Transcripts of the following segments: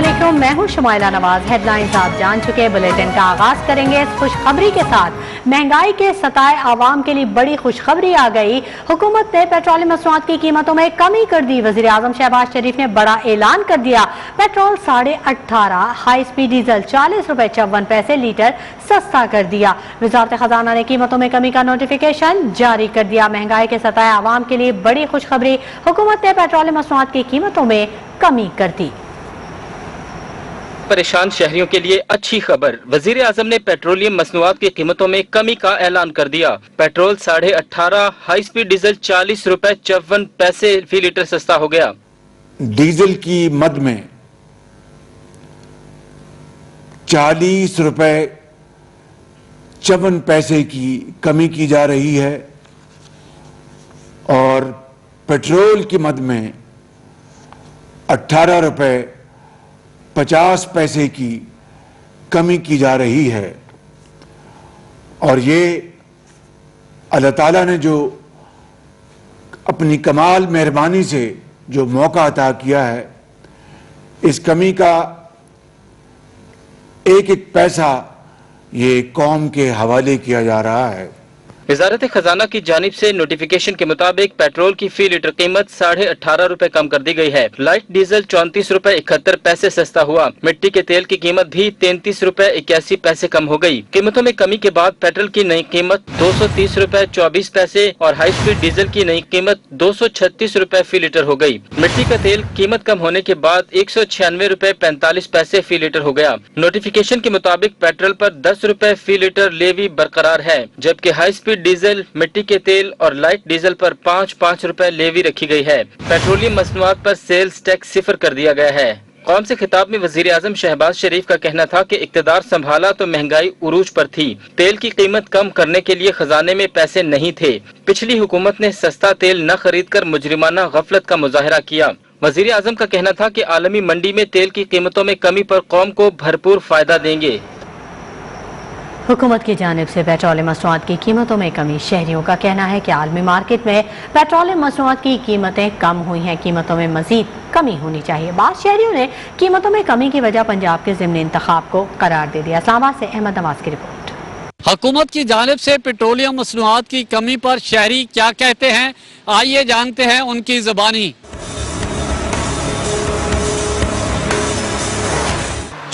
अस्सलामुअलैकुम, मैं हूं शुमाइला नवाज। हेडलाइंस आप जान चुके। बुलेटिन का आगाज करेंगे इस खुशखबरी के साथ। महंगाई के सताए आवाम के लिए बड़ी खुशखबरी आ गई। हुकूमत ने पेट्रोलियम मसनूआत की कीमतों में कमी कर दी। वजीर आजम शहबाज शरीफ ने बड़ा ऐलान कर दिया। पेट्रोल 18.5, हाई स्पीड डीजल 40 रुपए 54 पैसे लीटर सस्ता कर दिया। वजारत खजाना ने कीमतों में कमी का नोटिफिकेशन जारी कर दिया। महंगाई के सताए आवाम के लिए बड़ी खुशखबरी। हुकूमत ने पेट्रोलियम मसनूआत की कीमतों में कमी कर दी। परेशान शहरियों के लिए अच्छी खबर। वजीर आजम ने पेट्रोलियम मसनूआत की कीमतों में कमी का ऐलान कर दिया। पेट्रोल 18.5, हाई स्पीड डीजल 40 रुपए 54 पैसे फी लीटर सस्ता हो गया। डीजल की मद में 40 रुपए 54 पैसे की कमी की जा रही है और पेट्रोल की मद में 18 रुपए 50 पैसे की कमी की जा रही है। और ये अल्लाह ताला ने जो अपनी कमाल मेहरबानी से जो मौका अता किया है, इस कमी का एक एक पैसा ये कौम के हवाले किया जा रहा है। वजारत खजाना की जानिब से नोटिफिकेशन के मुताबिक पेट्रोल की फी लीटर कीमत 18.5 रुपए कम कर दी गई है। लाइट डीजल 34 रुपए 71 पैसे सस्ता हुआ। मिट्टी के तेल की कीमत भी 33 रुपए 81 पैसे कम हो गई। कीमतों में कमी के बाद पेट्रोल की नई कीमत 230 रुपए 24 पैसे और हाई स्पीड डीजल की नई कीमत 236 रुपए फी लीटर हो गई। मिट्टी का तेल कीमत कम होने के बाद 196 रुपए 45 पैसे फी लीटर हो गया। नोटिफिकेशन के मुताबिक पेट्रोल पर 10 रुपए फी लीटर लेवी बरकरार है, जबकि हाई स्पीड डीजल, मिट्टी के तेल और लाइट डीजल पर 5-5 रुपए लेवी रखी गई है। पेट्रोलियम मसनूआत पर सेल्स टैक्स सिफर कर दिया गया है। कौम से खिताब में वजीर आजम शहबाज शरीफ का कहना था कि इक्तदार संभाला तो महंगाई उरूज पर थी। तेल की कीमत कम करने के लिए खजाने में पैसे नहीं थे। पिछली हुकूमत ने सस्ता तेल न खरीद कर मुजरिमाना गफलत का मुजाहरा किया। वजीर आजम का कहना था कि आलमी मंडी में तेल की कीमतों में कमी पर कौम को भरपूर फायदा देंगे। हुकूमत की जानिब से पेट्रोलियम मसनूआत की कीमतों में कमी। शहरियों का कहना है कि आलमी मार्केट में पेट्रोलियम मसनूआत की कीमतें कम हुई हैं, कीमतों में मजीद कमी होनी चाहिए। बाद शहरियों ने कीमतों में कमी की वजह पंजाब के ज़िम्नी इंतखाब को करार दे दिया। इस्लामाबाद से अहमद नवाज की रिपोर्ट। हुकूमत की जानिब से पेट्रोलियम मसनूआत की कमी पर शहरी क्या कहते हैं, आइए जानते हैं उनकी ज़बानी।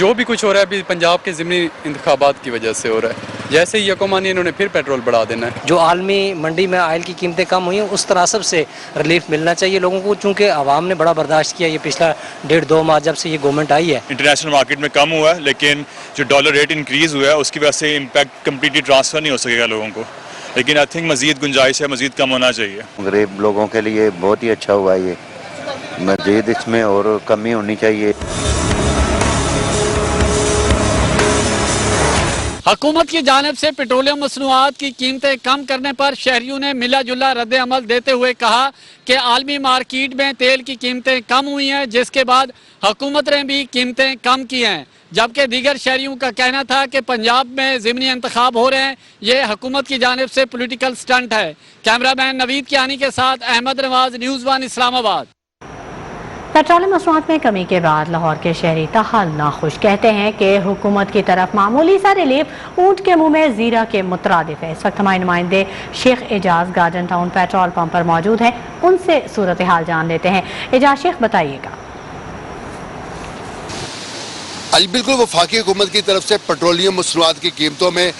जो भी कुछ हो रहा है अभी पंजाब के ज़िमनी इंतखाबात की वजह से हो रहा है। जैसे ही यकोमानी इन्होंने फिर पेट्रोल बढ़ा देना है। जो आलमी मंडी में ऑयल की कीमतें कम हुई हैं, उस तनासब से रिलीफ मिलना चाहिए लोगों को, चूँकि आवाम ने बड़ा बर्दाश्त किया ये पिछला 1.5-2 माह जब से ये गवर्नमेंट आई है। इंटरनेशनल मार्केट में कम हुआ है, लेकिन जो डॉलर रेट इंक्रीज़ हुआ है उसकी वजह से इम्पैक्ट कम्प्लीटली ट्रांसफ़र नहीं हो सकेगा लोगों को, लेकिन आई थिंक मज़ीद गुंजाइश है, मज़ीद कम होना चाहिए। गरीब लोगों के लिए बहुत ही अच्छा हुआ ये, मज़ीद इसमें और कमी होनी चाहिए। हुकूमत की जानिब से पेट्रोलियम मसनूआत की कीमतें कम करने पर शहरियों ने मिला जुला रद्द अमल देते हुए कहा कि आलमी मार्केट में तेल की कीमतें कम हुई हैं, जिसके बाद हुकूमत ने भी कीमतें कम की हैं। जबकि दीगर शहरियों का कहना था कि पंजाब में ज़िमनी इंतखाब हो रहे हैं, ये हुकूमत की जानिब से पोलिटिकल स्टंट है। कैमरामैन नवीद कियानी के साथ अहमद नवाज, न्यूज़ 1 इस्लामाबाद। पेट्रोलियम मसनूआत में कमी के बाद लाहौर के शहरी ताहाल नाखुश। कहते हैं कि हुकूमत की तरफ मामूली सा रिलीफ ऊँट के मुंह में जीरा के मुतरादिफ है। इस वक्त हमारे नुमाइंदे Sheikh Ejaz Garden Town petrol pump पर मौजूद हैं, उनसे सूरत हाल जान लेते हैं। एजाज शेख, बताइएगा। बिल्कुल, वफाकी हुकूमत की तरफ से पेट्रोलियम मसनूआत की कीमतों में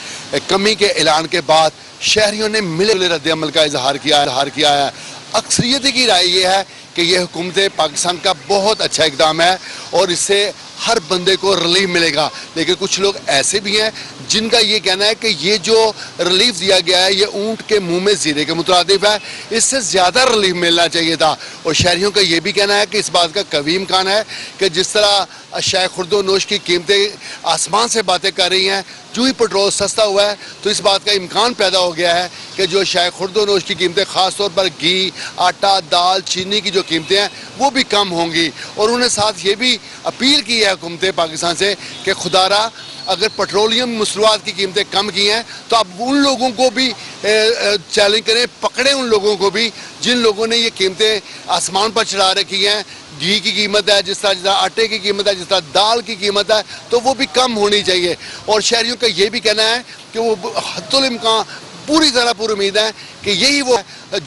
कमी के ऐलान के बाद शहरियों ने मिले रद्द अमल का इजहार किया है। अक्सरियत की राय ये है कि यह हुकूमत पाकिस्तान का बहुत अच्छा इकदाम है और इससे हर बंदे को रिलीफ मिलेगा। लेकिन कुछ लोग ऐसे भी हैं जिनका ये कहना है कि ये जो रिलीफ दिया गया है ये ऊँट के मुंह में जीरे के मुतरादिफ है, इससे ज़्यादा रिलीफ मिलना चाहिए था। और शहरियों का ये भी कहना है कि इस बात का कभी इम्कान है कि जिस तरह शाय खुर्दो नोश की कीमतें आसमान से बातें कर रही हैं, जो ही पेट्रोल सस्ता हुआ है तो इस बात का इम्कान पैदा हो गया है कि जो शाय खुर्दो नोश की कीमतें, ख़ास तौर पर घी, आटा, दाल, चीनी की जो कीमतें हैं वो भी कम होंगी। और उन्होंने साथ ये भी अपील की है हुकूमत पाकिस्तान से कि खुदारा अगर पेट्रोलियम मसनूआत की कीमतें कम की हैं तो अब उन लोगों को भी चैलेंज करें, पकड़ें उन लोगों को भी जिन लोगों ने ये कीमतें आसमान पर चढ़ा रखी हैं, घी की कीमत है, जिस तरह आटे की कीमत है, जिस तरह दाल की कीमत है, तो वो भी कम होनी चाहिए। और शहरियों का ये भी कहना है कि वो हद्दुल इम्कान पूरी तरह पूरी उम्मीद है कि यही वो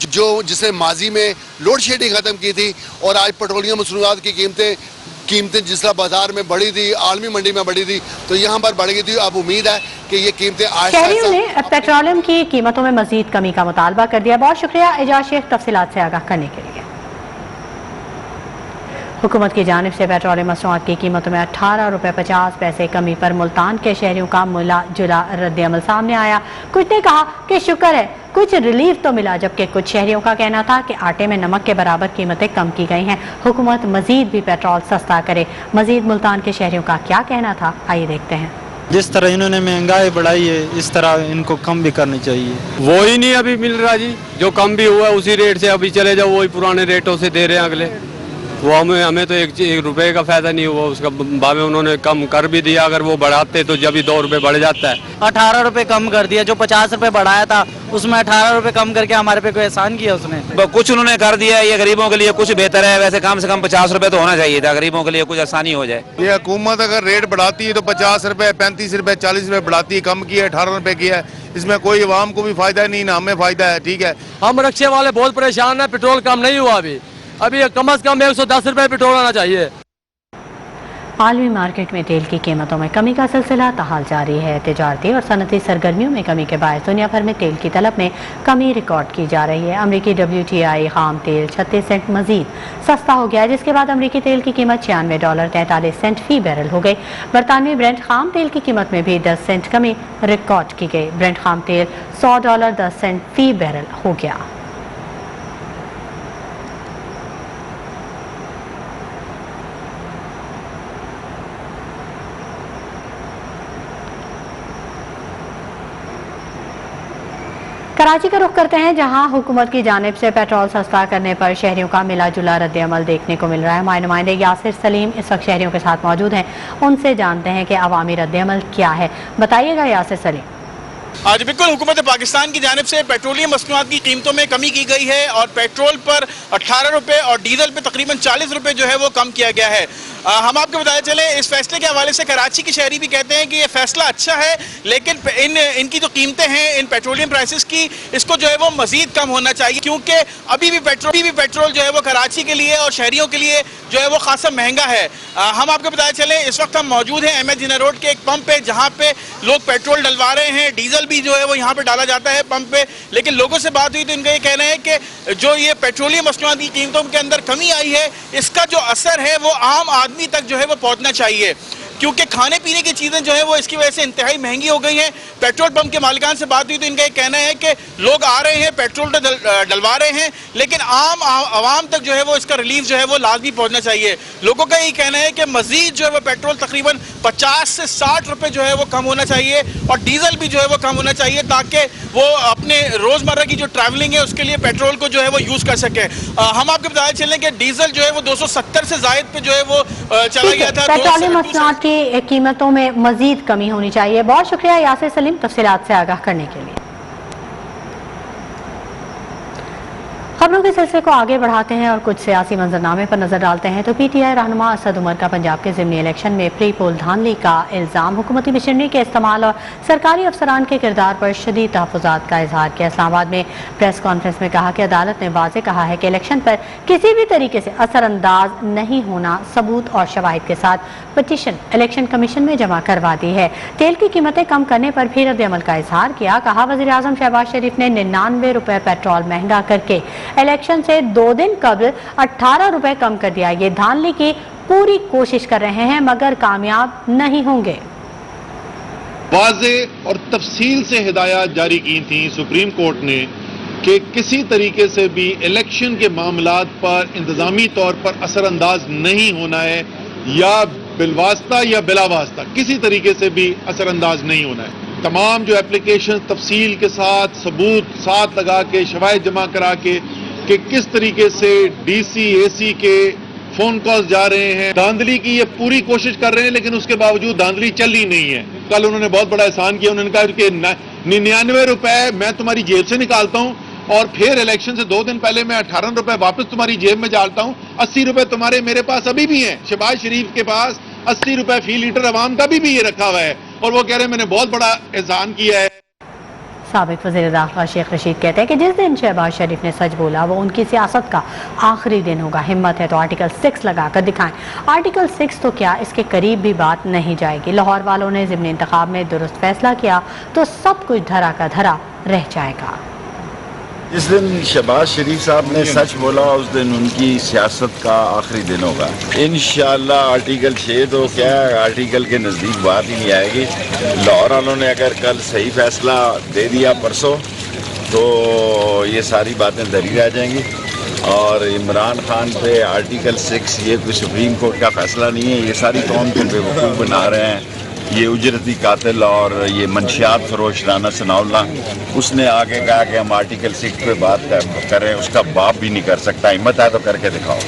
जो जिसने माजी में लोड शेडिंग खत्म की थी और आज पेट्रोलियम मसनूआत की कीमतें जिस तरह बाजार में बढ़ी थी, आलमी मंडी में बढ़ी थी, तो यहाँ पर बढ़ गई थी। अब उम्मीद है कि ये कीमतें शहरियों ने पेट्रोलियम की कीमतों में मजीद कमी का मुतालबा कर दिया। बहुत शुक्रिया एजाज शेख तफसीलात से आगाह करने के लिए। हुकूमत की जानिब से पेट्रोलियम मसनूआत की कीमतों में 18 रुपये 50 पैसे कमी पर मुल्तान के शहरियों का मिला जुला रद्द-ए-अमल सामने आया। कुछ ने कहा कि शुक्र है कुछ रिलीफ तो मिला, जबकि कुछ शहरियों का कहना था कि आटे में नमक के बराबर कीमतें कम की गई हैं, हुकूमत मजीद भी पेट्रोल सस्ता करे। मजीद मुल्तान के शहरियों का क्या कहना था, आइए देखते हैं। जिस तरह इन्होंने महंगाई बढ़ाई है, इस तरह इनको कम भी करनी चाहिए। वो ही नहीं अभी मिल रहा जी, जो कम भी हुआ उसी रेट से अभी चले जाओ, वही पुराने रेटों से दे रहे हैं अगले। वो हमें तो एक रुपए का फायदा नहीं हुआ, उसका भाव उन्होंने कम कर भी दिया। अगर वो बढ़ाते तो जब भी 2 रुपए बढ़ जाता है। 18 रुपए कम कर दिया, जो 50 रुपए बढ़ाया था उसमें 18 रुपए कम करके हमारे पे कोई एहसान किया उसने। कुछ उन्होंने कर दिया, ये गरीबों के लिए कुछ बेहतर है। वैसे कम से कम 50 रुपए तो होना चाहिए था, गरीबों के लिए कुछ आसानी हो जाए। ये हुकूमत अगर रेट बढ़ाती है तो 50 रुपए 35 रुपए 40 रुपए बढ़ाती है, कम किया 18 रुपए किया है। इसमें कोई आवाम को भी फायदा नहीं, ना हमें फायदा है। ठीक है, हम रिक्शे वाले बहुत परेशान है, पेट्रोल कम नहीं हुआ अभी कम से कम 110 रुपए पेट्रोल आना चाहिए। आलमी मार्केट में तेल की कीमतों में कमी का सिलसिला ताहाल जारी है। तिजारती और सनती सरगर्मियों में कमी के बायस दुनिया भर में तेल की तलब में कमी रिकॉर्ड की जा रही है। अमरीकी WTI खाम तेल 36 सेंट मजीद सस्ता हो गया, जिसके बाद अमरीकी तेल की कीमत $96 43 सेंट फी बैरल हो गई। बरतानवी ब्रेंट खाम तेल की कीमत में भी 10 सेंट कमी रिकॉर्ड की गई। ब्रेंट खाम तेल $100 10 सेंट फी बैरल हो गया। कराची का रुख करते हैं, जहां हुकूमत की जानिब से पेट्रोल सस्ता करने पर शहरियों का मिला जुला रद्द-ए-अमल देखने को मिल रहा है। हमारे नुमाइंदे यासिर सलीम इस वक्त शहरियों के साथ मौजूद हैं, उनसे जानते हैं कि अवामी रद्द-ए-अमल क्या है। बताइएगा यासिर सलीम। आज बिल्कुल हुकूमत पाकिस्तान की जानिब से पेट्रोलियम मसनूआत की कीमतों में कमी की गई है और पेट्रोल पर 18 रुपये और डीजल पे तकरीबन 40 रुपये जो है वो कम किया गया है। हम आपको बताते चले, इस फैसले के हवाले से कराची के शहरी भी कहते हैं कि ये फैसला अच्छा है, लेकिन इनकी जो कीमतें हैं इन पेट्रोलियम प्राइसेस की, इसको जो है वो मजीद कम होना चाहिए, क्योंकि अभी भी पेट्रोल जो है वो कराची के लिए और शहरियों के लिए जो है वो खासा महंगा है। हम आपको बताते चले, इस वक्त हम मौजूद हैं MH जिना रोड के एक पंप पे, जहाँ पे लोग पेट्रोल डलवा रहे हैं, डीजल भी जो है वो यहाँ पे डाला जाता है पंप पे। लेकिन लोगों से बात हुई तो इनका ये कहना है कि जो ये पेट्रोलियम मसनूआत की कीमतों के अंदर कमी आई है, इसका जो असर है वो आम आदमी तक जो है वो पहुंचना चाहिए, क्योंकि खाने पीने की चीज़ें जो है वो इसकी वजह से इंतहाई महंगी हो गई हैं। पेट्रोल पंप के मालिकान से बात हुई तो इनका ये कहना है कि लोग आ रहे हैं, पेट्रोल तो डलवा रहे हैं, लेकिन आवाम तक जो है वो इसका रिलीफ जो है वो लाजमी पहुंचना चाहिए। लोगों का ये कहना है कि मजीद जो है वो पेट्रोल तकरीबन 50 से 60 रुपये जो है वो कम होना चाहिए और डीजल भी जो है वो कम होना चाहिए, ताकि वो अपने रोज़मर्रा की जो ट्रैवलिंग है उसके लिए पेट्रोल को जो है वो यूज़ कर सके। हम आपको बताते चलें कि डीजल जो है वो 270 से जायद पे जो है वो चला गया था। पेट्रोलियम मसनूआत की कीमतों में मजीद कमी होनी चाहिए। बहुत शुक्रिया यासिर सलीम तफसीलात से आगाह करने के लिए। खबरों के सिलसिले को आगे बढ़ाते हैं और कुछ सियासी मंजरनामे पर नजर डालते हैं। तो PTI रहनुमा असद उमर का पंजाब के ज़िमनी इलेक्शन में प्री पोल धांधली का इल्ज़ाम, हुकूमती मशीनरी के इस्तेमाल और सरकारी अफसरान के किरदार पर शदीद तहफ़्फ़ुज़ात का इजहार किया। इस्लामाबाद में प्रेस कॉन्फ्रेंस में कहा कि अदालत ने वाज़े कहा है कि इलेक्शन पर किसी भी तरीके से असरअंदाज नहीं होना, सबूत और शवाहिद के साथ पटिशन इलेक्शन कमीशन में जमा करवा दी है। तेल की कीमतें कम करने पर भी रद्द-ए-अमल का इजहार किया। कहा वज़ीर आज़म शहबाज शरीफ ने 99 रुपये पेट्रोल महंगा करके इलेक्शन से 2 दिन कबल 18 रुपये कम कर दिया। ये धांधली की पूरी कोशिश कर रहे हैं मगर कामयाब नहीं होंगे। वाज़े और तफसील से हिदायत जारी की थी सुप्रीम कोर्ट ने कि किसी तरीके से भी इलेक्शन के मामलात पर इंतजामी तौर पर असरअंदाज नहीं होना है, या बिलवास्ता या बिलावास्ता किसी तरीके से भी असरअंदाज नहीं होना है। तमाम जो एप्लीकेशन तफसील के साथ सबूत साथ लगा के शवाहिद जमा करा के कि किस तरीके से DC AC के फोन कॉल्स जा रहे हैं, धांधली की ये पूरी कोशिश कर रहे हैं, लेकिन उसके बावजूद धांधली चल ही नहीं है। कल उन्होंने बहुत बड़ा एहसान किया, उन्होंने कहा कि 99 रुपए मैं तुम्हारी जेब से निकालता हूं और फिर इलेक्शन से 2 दिन पहले मैं 18 रुपए वापस तुम्हारी जेब में डालता हूं, 80 रुपए तुम्हारे मेरे पास अभी भी हैं। शहबाज शरीफ के पास 80 रुपए फी लीटर अवाम का भी ये रखा हुआ है और वो कह रहे हैं मैंने बहुत बड़ा एहसान किया है। साबिक वज़ीर दाखिला शेख रशीद कहते हैं कि जिस दिन शहबाज शरीफ ने सच बोला वो उनकी सियासत का आखिरी दिन होगा। हिम्मत है तो आर्टिकल 6 लगाकर दिखाएं। आर्टिकल 6 तो क्या, इसके करीब भी बात नहीं जाएगी। लाहौर वालों ने ज़िमनी इंतखाब में दुरुस्त फैसला किया तो सब कुछ धरा का धरा रह जाएगा। जिस दिन शहबाज शरीफ साहब ने सच बोला उस दिन उनकी सियासत का आखिरी दिन होगा। इंशाअल्लाह आर्टिकल 6 तो क्या आर्टिकल के नज़दीक बात ही नहीं आएगी। लाहौर वालों ने अगर कल सही फैसला दे दिया परसों तो ये सारी बातें धरी रह जाएंगी। और इमरान खान पे आर्टिकल 6 ये कोई सुप्रीम कोर्ट का फैसला नहीं है। ये सारी कौम को बेवकूफ़ बना रहे हैं। ये उजरती कातिल और ये मंशियात फरोश राना सनाउल्लाह उसने आगे कहा कि हम आर्टिकल 6 पे बात करें, उसका बाप भी नहीं कर सकता। हिम्मत है तो करके दिखाओ।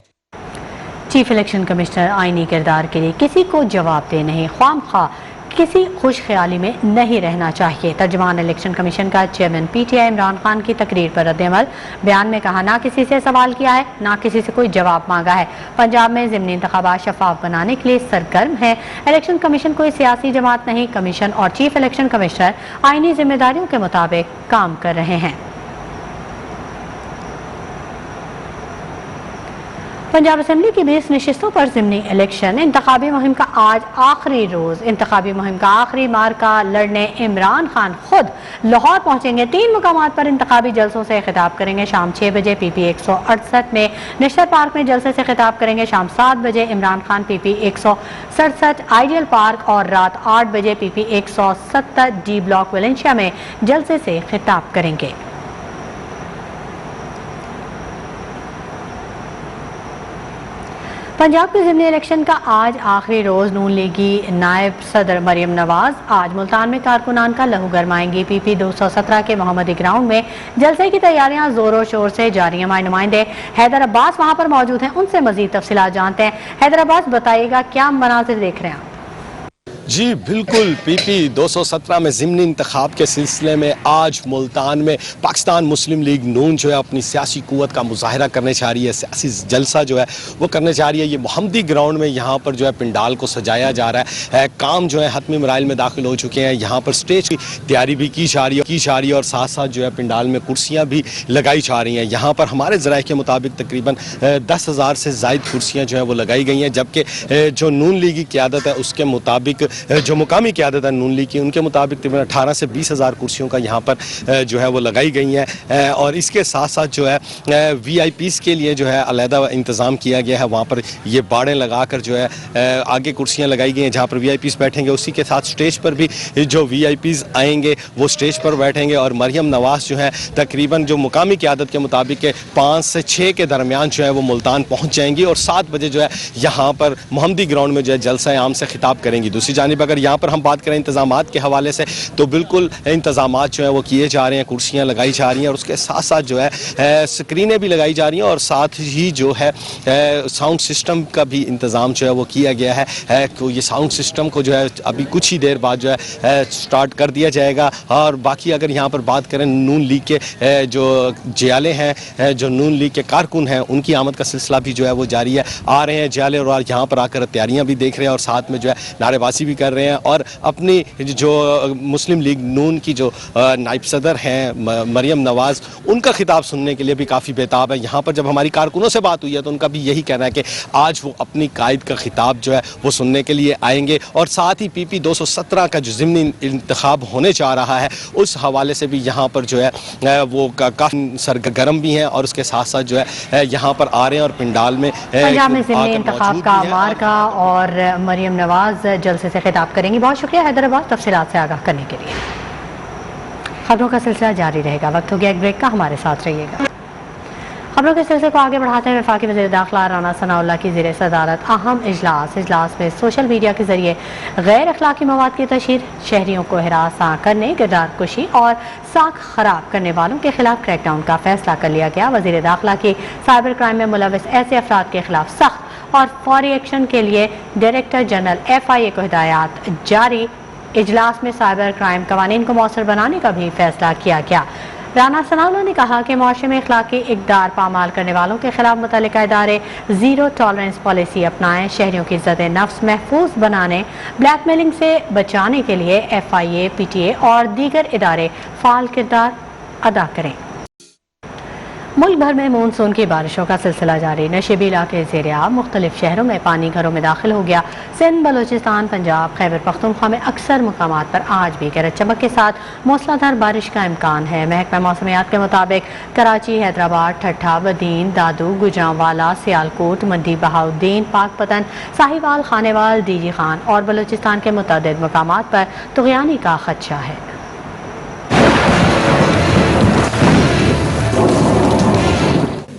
चीफ इलेक्शन कमिश्नर आईनी किरदार के लिए किसी को जवाब दे नहीं, ख्वामखा किसी खुश ख्याली में नहीं रहना चाहिए। तर्जुमान इलेक्शन कमीशन का चेयरमैन PTI इमरान खान की तकरीर पर रद्द-ए-अमल। बयान में कहा ना किसी से सवाल किया है ना किसी से कोई जवाब मांगा है। पंजाब में ज़िमनी इंतखाबात शफाफ बनाने के लिए सरगर्म है। इलेक्शन कमीशन कोई सियासी जमात नहीं। कमीशन और चीफ इलेक्शन कमिश्नर आईनी जिम्मेदारियों के मुताबिक काम कर रहे हैं। पंजाब असेंबली की 20 नशिस्तों पर ज़िमनी इलेक्शन। इंतखाबी मुहिम का आज आखिरी रोज़। इंतखाबी मुहिम का आखिरी मार्का लड़ने इमरान खान खुद लाहौर पहुंचेंगे। 3 मुकामात पर इंतखाबी जलसों से खिताब करेंगे। शाम 6 बजे PP 168 में नेशनल पार्क में जलसे से खिताब करेंगे। शाम 7 बजे Imran Khan PP 167 ideal park और रात 8 बजे PP 170 D ब्लॉक वेलेंशिया में जलसे से खिताब करेंगे। पंजाब के ज़िमनी इलेक्शन का आज आखिरी रोज़। नून लीगी नायब सदर मरियम नवाज आज मुल्तान में कारकुनान का लहू गरमाएंगी। PP 217 के मोहम्मदी ग्राउंड में जलसे की तैयारियां जोरों शोर से जारी हैं। नुमाइंदे हैदर अब्बास वहां पर मौजूद हैं, उनसे मजीद तफसीलात जानते हैं। हैदर अब्बास, बताइएगा क्या मनाजिर देख रहे हैं आप? जी बिल्कुल, PP 217 में ज़िमनी इंतखाब के सिलसिले में आज मुल्तान में पाकिस्तान मुस्लिम लीग नून जो है अपनी सियासी कुव्वत का मुजाहरा करने जा रही है। सियासी जलसा जो है वो करने जा रही है। ये मोहम्मदी ग्राउंड में यहाँ पर जो है पिंडाल को सजाया जा रहा है। काम जो है हतमी मराइल में दाखिल हो चुके हैं। यहाँ पर स्टेज की तैयारी भी की जा रही है और साथ साथ जो है पिंडाल में कुर्सियाँ भी लगाई जा रही हैं। यहाँ पर हमारे ज़राए के मुताबिक तकरीबन 10,000 से ज़ायद कुर्सियाँ जो है वो लगाई गई हैं, जबकि जो नून लीग की क़यादत है उसके मुताबिक, जो मुकामी क़यादत है नून लीग की, उनके मुताबिक तकरीबन 18 से 20,000 कुर्सियों का यहाँ पर जो है वो लगाई गई हैं। और इसके साथ साथ जो है VIPs के लिए जो है अलहदा इंतज़ाम किया गया है। वहाँ पर ये बाड़ें लगाकर जो है आगे कुर्सियाँ लगाई गई हैं जहाँ पर VIPs बैठेंगे। उसी के साथ स्टेज पर भी जो VIPs आएंगे वो स्टेज पर बैठेंगे। और मरियम नवाज जो है तकरीबन जो मुकामी क़यादत के मुताबिक 5 से 6 के दरमियान जो है वो मुल्तान पहुँच जाएंगी और 7 बजे जो है यहाँ पर मोहम्मदी ग्राउंड में जो है जलसा आम से खिताब करेंगी। दूसरी जानिब अगर यहाँ पर हम बात करें इंतज़ामात के हवाले से तो बिल्कुल इंतज़ामात जो है वो किए जा रहे हैं, कुर्सियाँ लगाई जा रही हैं और उसके साथ साथ जो है स्क्रीनें भी लगाई जा रही हैं और साथ ही जो है साउंड सिस्टम का भी इंतज़ाम जो है वो किया गया है। तो ये साउंड सिस्टम को जो है अभी कुछ ही देर बाद जो है स्टार्ट कर दिया जाएगा। और बाकी अगर यहाँ पर बात करें नून लीग के जो जियाले हैं, जो नून लीग के कारकुन हैं, उनकी आमद का सिलसिला भी जो है वो जारी है। आ रहे हैं जियाले और यहाँ पर आकर तैयारियाँ भी देख रहे हैं और साथ में जो है नारेबाजी भी कर रहे हैं। और अपनी जो मुस्लिम लीग नून की जो नायब सदर हैं मरियम नवाज, उनका खिताब सुनने के लिए भी काफ़ी बेताब है। यहाँ पर जब हमारी कारकुनों से बात हुई है तो उनका भी यही कहना है कि आज वो अपनी कायद का खिताब जो है वो सुनने के लिए आएंगे। और साथ ही PP 217 का जो ज़िमनी इंतखाब होने जा रहा है उस हवाले से भी यहाँ पर जो है वो काफ़ी सरगर्म भी हैं और उसके साथ साथ जो है यहाँ पर आ रहे हैं और पिंडाल में पंजाब में ज़िमनी इंतखाब का मार्का और मरियम नवाज जलसे से खिताब करेंगी। बहुत शुक्रिया हैदराबाद तफसीलात से आगाह करने के लिए। खबरों का सिलसिला जारी रहेगा। वक्त हो गया एक ब्रेक का, हमारे साथ रहिएगा। खबरों के सिलसिले को आगे बढ़ाते हैं वफाकी वज़ीर दाखिला राना सनाउल्लाह की ज़ेर सदारत अहम इजलास में सोशल मीडिया के जरिए गैर अखलाकी मवाद की तशहीर, शहरियों को हिरासा करने, किरदार कुशी और साख खराब करने वालों के खिलाफ क्रैकडाउन का फैसला कर लिया गया। वज़ीर दाखिला की साइबर क्राइम में मुलविस ऐसे अफराद के खिलाफ सख्त और फौरी एक्शन के लिए डायरेक्टर जनरल FIA को हिदायत जारी। इजलास में साइबर क्राइम कवानीन को मौसर बनाने का भी फैसला किया गया। राना सनाउल्लाह ने कहा कि मुआशरे में इखलाकी इक़दार पामाल करने वालों के खिलाफ मुतल्लिका इदारे ज़ीरो टॉलरेंस पॉलिसी अपनाएं, शहरियों की इज़्ज़त नफ्स महफूज बनाने, ब्लैकमेलिंग से बचाने के लिए FIA, PTA और दीगर इदारे फ़ाल किरदार अदा करें। मुल्क भर में मानसून की बारिशों का सिलसिला जारी। नशीबी इलाके ज़ेर आब, मुख्तलिफ शहरों में पानी घरों में दाखिल हो गया। सिंध, बलोचिस्तान, पंजाब, खैबर पख्तूनख्वा में अक्सर मकामात पर आज भी गरज चमक के साथ मूसलाधार बारिश का इम्कान है। महकमा मौसमियात के मुताबिक कराची, हैदराबाद, ठट्ठा, बदीन, दादू, गुजरांवाला, सियालकोट, मंडी बहाउद्दीन, पाकपतन, साहिवाल, खानेवाल, डीजी खान और बलोचिस्तान के मुतअद्दिद मकामात पर तुग़यानी का खदशा है।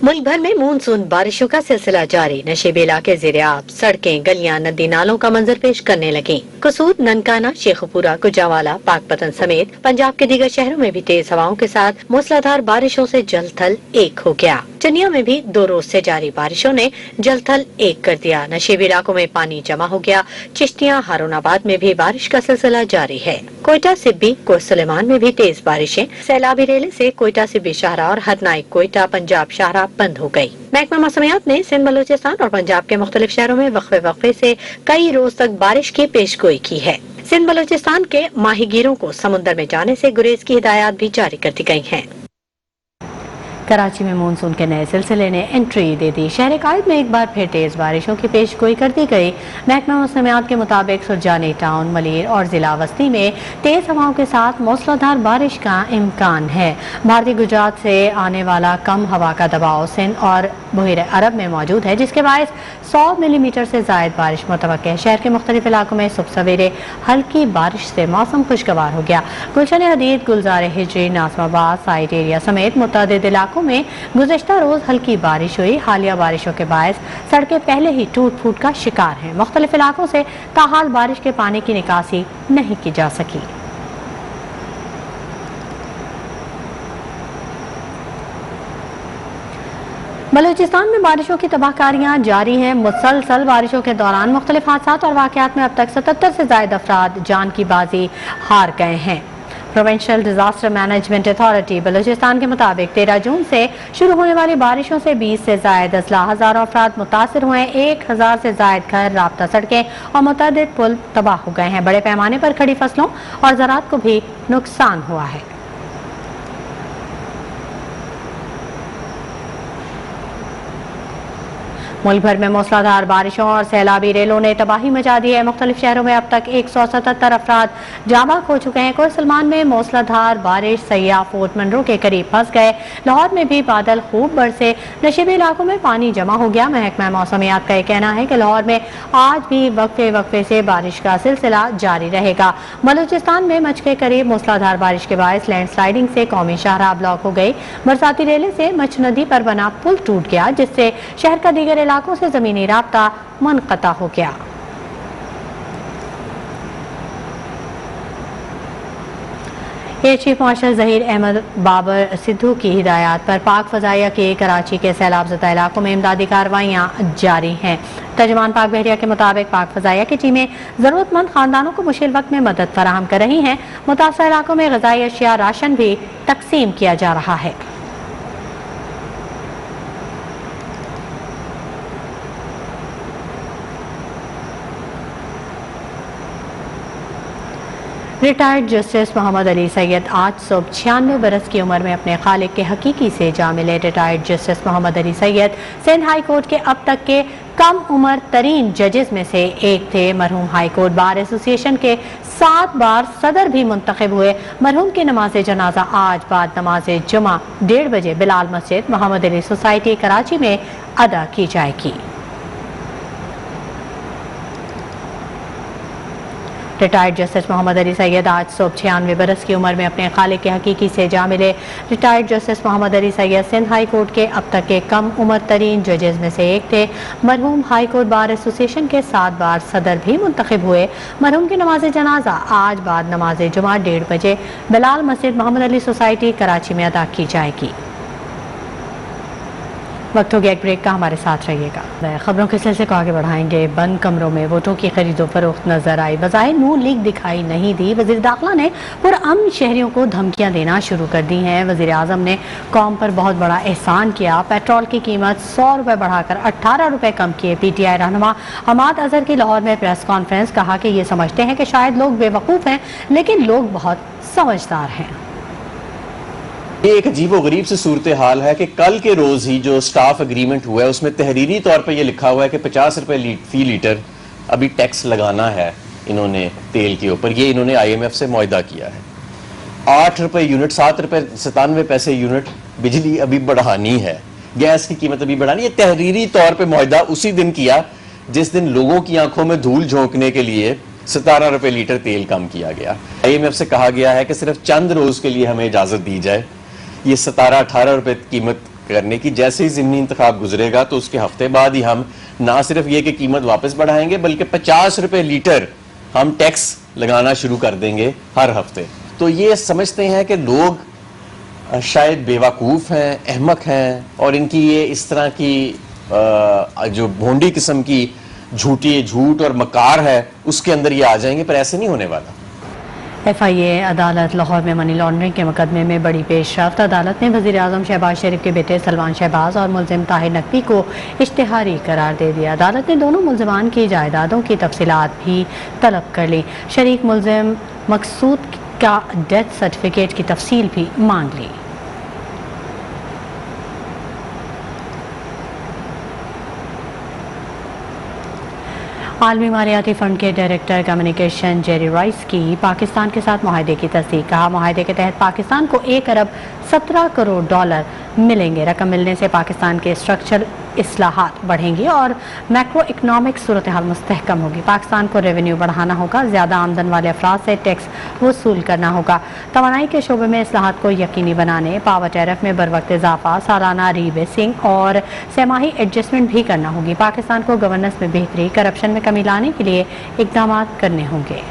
मुल्क भर में मानसून बारिशों का सिलसिला जारी। नशीबे इलाके ज़ेर आब, सड़कें, गलियां, नदी नालों का मंजर पेश करने लगी। कसूर, ननकाना, शेखपुरा, गुजरांवाला, पाकपतन समेत पंजाब के दीगर शहरों में भी तेज हवाओं के साथ मूसलाधार बारिशों से जल थल एक हो गया। चनिया में भी 2 रोज से जारी बारिशों ने जल थल एक कर दिया। नशीबी इलाकों में पानी जमा हो गया। चिश्तियां, हारूनाबाद में भी बारिश का सिलसिला जारी है। कोयटा, सिब्बी, कोट सुलेमान में भी तेज बारिशें। सैलाबी रेले से कोयटा, सिब्बी शाहराह और हरनाई कोयटा, पंजाब शाहराह बंद हो गयी। महकमा मौसमियात ने सिंध, बलोचिस्तान और पंजाब के मुख्तलिफ शहरों में वक्फे वक्फे से कई रोज तक बारिश की पेशगोई की है। सिंध बलोचिस्तान के माहीगीरों को समुद्र में जाने से गुरेज की हिदायत भी जारी कर दी गई हैं। कराची में मानसून के नए सिलसिले ने एंट्री दे दी। शहर कायद में एक बार फिर तेज बारिशों की पेशगोई कर दी गई। महकमा मौसमियात के मुताबिक सुरजानी टाउन, मलीर और जिला वस्ती में तेज हवाओं के साथ मूसलाधार बारिश का इम्कान है। भारतीय गुजरात से आने वाला कम हवा का दबाव सिंध और बहिर अरब में मौजूद है, जिसके बायस 100 मिलीमीटर से जायद बारिश मुतवक्के है। शहर के मुख्तलिफ इलाकों में सुबह सवेरे हल्की बारिश से मौसम खुशगवार हो गया। गुलशन हदीद, गुलजार हिजरी, नाज़िमाबाद, साइड एरिया समेत मुतअद्दिद इलाकों में गुज़िश्ता रोज हल्की बारिश हुई। हालिया बारिशों के बायस सड़कें पहले ही टूट फूट का शिकार हैं। मुख्तलिफ इलाकों से ताहाल बारिश के पानी की निकासी नहीं की जा सकी। बलूचिस्तान में बारिशों की तबाहकारियां जारी हैं। मुसलसल बारिशों के दौरान मुख्तलिफ हादसात और वाक़यात में अब तक 77 से ज़ायद अफराद जान की बाजी हार गए हैं। Provincial disaster management authority Balochistan के मुताबिक 13 जून से शुरू होने वाली बारिशों से 20 से ज़ायद अजला, हज़ारों अफराद मुतासिर हुए। 1000 से ज़ायद घर, राब्ता सड़कें और मुतअद्दिद पुल तबाह हो गए हैं। बड़े पैमाने पर खड़ी फसलों और ज़राअत को भी नुकसान हुआ है। मुल्क भर में मूसलाधार बारिशों और सैलाबी रेलों ने तबाही मचा दी है। मुख्तलिफ शहरों में अब तक 177 अफराद जाबाक हो चुके हैं। कोट सलमान में मूसलाधार बारिश, सैयाह फोर्ट मनरो के करीब फंस गए। लाहौर में भी बादल खूब बरसे। नशीबी इलाकों में पानी जमा हो गया। महकमा मौसमियात का कहना है कि लाहौर में आज भी वक्फे वक्फे से बारिश का सिलसिला जारी रहेगा। बलूचिस्तान में मच के करीब मूसलाधार बारिश के बायस लैंडस्लाइडिंग से कौमी शाहराह ब्लॉक हो गई। बरसाती रेले से मच नदी पर बना पुल टूट गया, जिससे शहर का दीगर इलाकों से जमीनी राब्ता मुनक़ता हो गया। Air chief marshal Zaheer Ahmed Babar Sidhu की हिदायत पर पाक फ़ज़ाइया के कराची के सैलाबज़दा इलाकों में इमदादी कार्रवाइयाँ जारी हैं। तर्जुमान पाक बहरिया के मुताबिक पाक फ़ज़ाइया की टीमें ज़रूरतमंद ख़ानदानों को मुश्किल वक्त में मदद फराहम कर रही हैं। मुतासर इलाकों में ग़िज़ाई अशिया, राशन भी तकसीम किया जा रहा है। रिटायर्ड जस्टिस मोहम्मद अली सैयद आज सुबह 96 बरस की उम्र में अपने खालिक के हकीकी से जा मिले। Retired justice Mohammad Ali Syed Sindh high court के अब तक के कम उम्र तरीन जजेस में से एक थे। मरहूम हाई कोर्ट बार एसोसिएशन के 7 बार सदर भी मुंतखब हुए। मरहूम की नमाज जनाजा आज बाद नमाज जुमा 1:30 बजे बिलाल मस्जिद, मोहम्मद अली सोसाइटी, कराची में अदा की जाएगी। रिटायर्ड जस्टिस मोहम्मद अली सैयद आज सुबह 96 बरस की उम्र में अपने खालिक के हकीकी से जा मिले। Retired justice Mohammad Ali Syed Sindh high court के अब तक के कम उम्र तरीन जजेस में से एक थे। मरहूम हाई कोर्ट बार एसोसिएशन के 7 बार सदर भी मुंतखब हुए। मरहूम की नमाज जनाजा आज बाद नमाज जुमा 1:30 बजे बिलाल मस्जिद, मोहम्मद अली सोसाइटी, कराची में अदा की जाएगी। वक्त हो गया एक ब्रेक का, हमारे साथ रहिएगा। खबरों के सिलसिले को आगे बढ़ाएंगे। बंद कमरों में वोटों की खरीदो फरोख्त नजर आई, बज़ाहिर नून लीग दिखाई नहीं दी। वज़ीर दाखिला ने पुरअमन शहरियों को धमकियां देना शुरू कर दी हैं। वज़ीर आज़म ने कौम पर बहुत बड़ा एहसान किया, पेट्रोल की कीमत 100 रुपये बढ़ाकर 18 रुपये कम किए। PTI रहनुमा हमाद अजहर की लाहौर में प्रेस कॉन्फ्रेंस, कहा कि ये समझते हैं कि शायद लोग बेवकूफ़ हैं लेकिन लोग बहुत समझदार हैं। ये एक अजीबोगरीब सी सूरत हाल है कि कल के रोज ही जो स्टाफ एग्रीमेंट हुआ है उसमें तहरीरी तौर पर यह लिखा हुआ है कि 50 रुपये फी लीटर अभी टैक्स लगाना है इन्होंने तेल के ऊपर। ये इन्होंने IMF से मुआहदा किया है। 8 रुपये यूनिट, 7 रुपये 97 पैसे यूनिट बिजली अभी बढ़ानी है, गैस की कीमत अभी बढ़ानी है। तहरीरी तौर पर मुआहदा उसी दिन किया जिस दिन लोगों की आंखों में धूल झोंकने के लिए 17 रुपये लीटर तेल कम किया गया। IMF से कहा गया है कि सिर्फ चंद रोज के लिए हमें इजाजत दी जाए ये 17-18 रुपए कीमत करने की। जैसे ही ज़िमनी इंतखाब गुजरेगा तो उसके हफ्ते बाद ही हम ना सिर्फ ये कि कीमत वापस बढ़ाएंगे बल्कि 50 रुपए लीटर हम टैक्स लगाना शुरू कर देंगे हर हफ्ते। तो ये समझते हैं कि लोग शायद बेवकूफ़ हैं, अहमक हैं और इनकी ये इस तरह की जो भोंडी किस्म की झूठ और मकार है उसके अंदर ये आ जाएंगे, पर ऐसे नहीं होने वाला। FIA अदालत लाहौर में मनी लॉन्ड्रिंग के मुकदमे में बड़ी पेशरफ्त। अदालत ने वज़ीर आज़म शहबाज शरीफ के बेटे सलमान शहबाज और मुलजिम ताहिर नकवी को इश्तिहारी करार दे दिया। अदालत ने दोनों मुलजमान की जायदादों की तफसीलात भी तलब कर ली। शरीक मुलजिम मकसूद का डेथ सर्टिफिकेट की तफसील भी मांग ली। आलमी मालियाती फंड के डायरेक्टर कम्युनिकेशन जेरी राइस की पाकिस्तान के साथ माहदे की तस्दीक। कहा, माहदे के तहत पाकिस्तान को $1 अरब 17 करोड़ डॉलर मिलेंगे। रकम मिलने से पाकिस्तान के स्ट्रक्चर इस्लाहात बढ़ेंगी और मैक्रो इकनॉमिक सूरत हाल मुस्तहकम होगी। पाकिस्तान को रेवेन्यू बढ़ाना होगा, ज़्यादा आमदन वाले अफराद से टैक्स वसूल करना होगा। तवानाई के शोबे में इस्लाहात को यकीनी बनाने, पावर टैरिफ में बर वक्त इजाफा, सालाना रीबेसिंग और सेमाही एडजस्टमेंट भी करना होगी। पाकिस्तान को गवर्नेंस में बेहतरी, करप्शन में कमी लाने के लिए इक़दाम करने होंगे।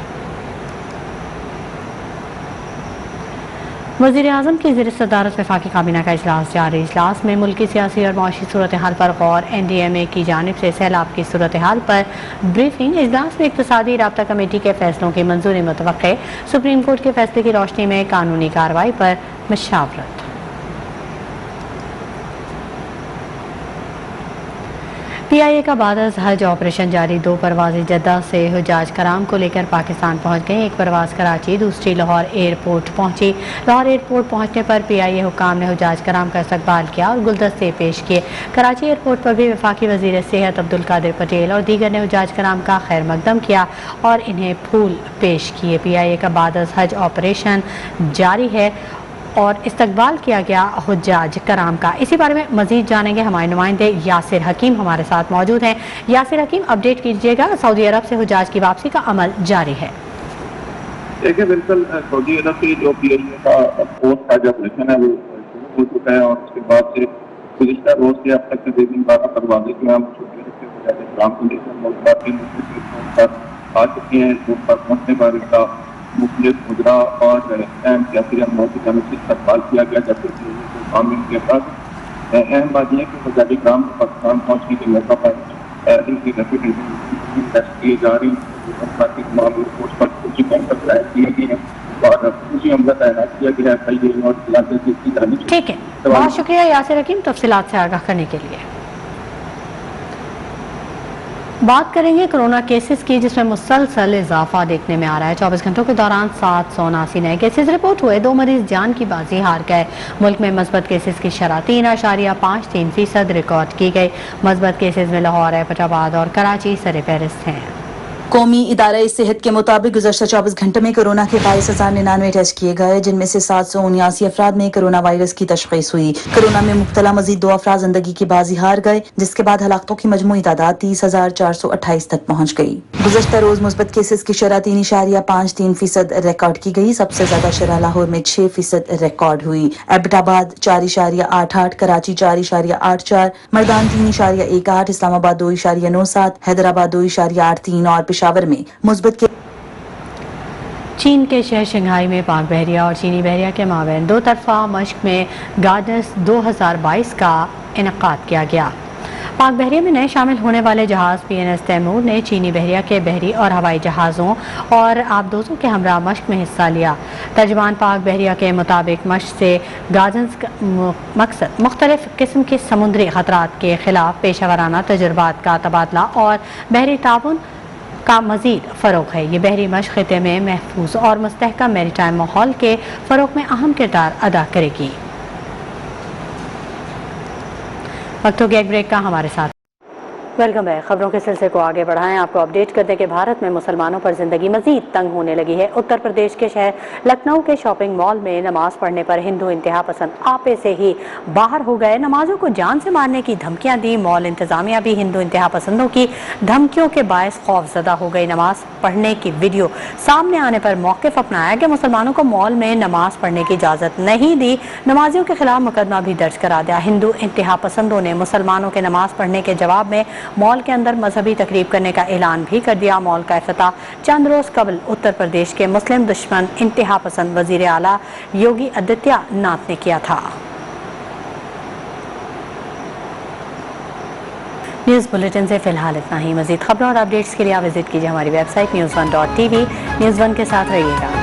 वज़ीर आज़म की ज़ेर सदारत वफाकी काबीना का इजलास जारी। इजलास में मुल्क की सियासी और माशी सूरत हाल पर गौर, NDMA की जानिब से सैलाब की सूरत हाल पर ब्रीफिंग। इजलास में इक़्तिसादी राब्ता कमेटी के फैसलों की मंजूरी मुतवक्के। सुप्रीम कोर्ट के फैसले की रोशनी में कानूनी कार्रवाई पर मशावरत। PIA का बाद हज ऑपरेशन जारी। 2 परवाज़ें जद्दा से हुज्जाज कराम को लेकर पाकिस्तान पहुंच गई। एक परवाज़ कराची, दूसरी लाहौर एयरपोर्ट पहुंची। लाहौर एयरपोर्ट पहुंचने पर PIA हुक्काम ने हुज्जाज कराम का इस्तकबाल किया और गुलदस्ते पेश किए। कराची एयरपोर्ट पर भी वफाकी वज़ीर सेहत अब्दुल कादिर पटेल और दीगर ने हुज्जाज कराम का खैर मकदम किया और इन्हें फूल पेश किए। PIA का बाद हज ऑपरेशन जारी है और इस्तकबाल किया गया हुज्जाज कराम का। इसी बारे में मजीद जानेंगे, हमारे नुमाइंदे यासिर हकीम हमारे साथ मौजूद हैं। यासिर हकीम, अपडेट कीजिएगा। सऊदी अरब से हुज्जाज की वापसी का अमल जारी है। देखिए, बिल्कुल सऊदी अरब की जो PIA का पोस्ट का जो ऑपरेशन है वो शुरू हो चुका है और उसके बाद से गुज़िश्ता रोज से अब तक तकरीबन 12 परवाज़ें जो हैं आ चुकी हैं। एयरपोर्ट पर पहुँचने पर इसका मुख्तलिफ मुद्रा और अहम सियासी रहनुमाओं की जानिब से इस्तकबाल किया गया। जबकि कानून के बाद अहम बात यह है कि हुज्जाज कराम पाकिस्तान पहुँचने के मौका पर इनकी रैपिड टेस्ट किए जा रही हैं। उसी काउंटर तैयार किए गए हैं और उसी अमला तैनात किया गया है FIA और इलाके की जानिब। ठीक है, बहुत शुक्रिया यासिर हकीम तफसीलात से आगाह करने के लिए। बात करेंगे कोरोना केसेस की, जिसमें मुसलसल इजाफा देखने में आ रहा है। 24 घंटों के दौरान 779 नए केसेस रिपोर्ट हुए। 2 मरीज जान की बाजी हार गए। मुल्क में मस्बत केसेस की शरह 3.53% रिकॉर्ड की गई। मस्बत केसेस में लाहौर, एबटाबाद और कराची सरफहरिस्त हैं। कौमी इदारा सेहत के मुताबिक गुज़श्ता 24 घंटे में कोरोना के 22,099 टेस्ट किए गए, जिनमें से 779 अफराद में कोरोना वायरस की तशख़ीस हुई। कोरोना में मुब्तला मजीद 2 अफराद जिंदगी की बाजी हार गए, जिसके बाद हलाकतों की मजमूई तादाद 30,428 तक पहुँच गई। गुज़श्ता रोज मुस्बत केसेस की शरह 3.53% रिकॉर्ड की गई। सबसे ज्यादा शरह लाहौर में 6% रिकॉर्ड हुई। एबटाबाद 4.88, कराची 4.84, मर्दान 3.18, इस्लामाबाद 2.97, हैदराबाद 2.83 और पेशावर में मुस्बत के। चीन के शहर शंघाई में पाक बहरिया और चीनी बहरिया के माबैन 2 तरफा मश्क में गार्डन्स 2022 का इनेकाद किया गया। पाक बहरिया में नए शामिल होने वाले जहाज़ PNS तैमूर ने चीनी बहरिया के बहरी और हवाई जहाज़ों और आबदोजों के हमरा मश्क में हिस्सा लिया। तर्जमान पाक बहरिया के मुताबिक मश्क से गार्जन्स का मकसद मुख्तलिफ किस्म के समुद्री खतरात के खिलाफ पेशा तजुर्बात का तबादला और बहरी ताउन का मजीद फ़रोग है। ये बहरी मश्क खिते में महफूज और मुस्तहकम मैरीटाइम माहौल के फ़रोग में अहम किरदार अदा करेगी। वक्त हो गया एक ब्रेक का, हमारे साथ वेलकम है। खबरों के सिलसिले को आगे बढ़ाएं। आपको अपडेट कर दें कि भारत में मुसलमानों पर जिंदगी मजीद तंग होने लगी है। उत्तर प्रदेश के शहर लखनऊ के शॉपिंग मॉल में नमाज पढ़ने पर हिंदू इंतहा पसंद आपे से ही बाहर हो गए। नमाजों को जान से मारने की धमकियां दी। मॉल इंतजामिया भी हिंदू इंतहा पसंदों की धमकियों के बायस खौफजदा हो गई। नमाज पढ़ने की वीडियो सामने आने पर मौक़िफ़ अपनाया कि मुसलमानों को मॉल में नमाज पढ़ने की इजाज़त नहीं दी। नमाजियों के खिलाफ मुकदमा भी दर्ज करा दिया। हिंदू इंतहा पसंदों ने मुसलमानों के नमाज पढ़ने के जवाब में मॉल के अंदर मजहबी तकरीब करने का ऐलान भी कर दिया। मॉल का इफ्तिताह चंद रोज कबल उत्तर प्रदेश के मुस्लिम दुश्मन इंतहा पसंद वजीर आला योगी आदित्यनाथ ने किया था। न्यूज़ बुलेटिन से फिलहाल इतना ही। मजीद खबरों और अपडेट्स के लिए आप विजिट कीजिए हमारी वेबसाइट news1.tv। न्यूज़ 1 के साथ रहिएगा।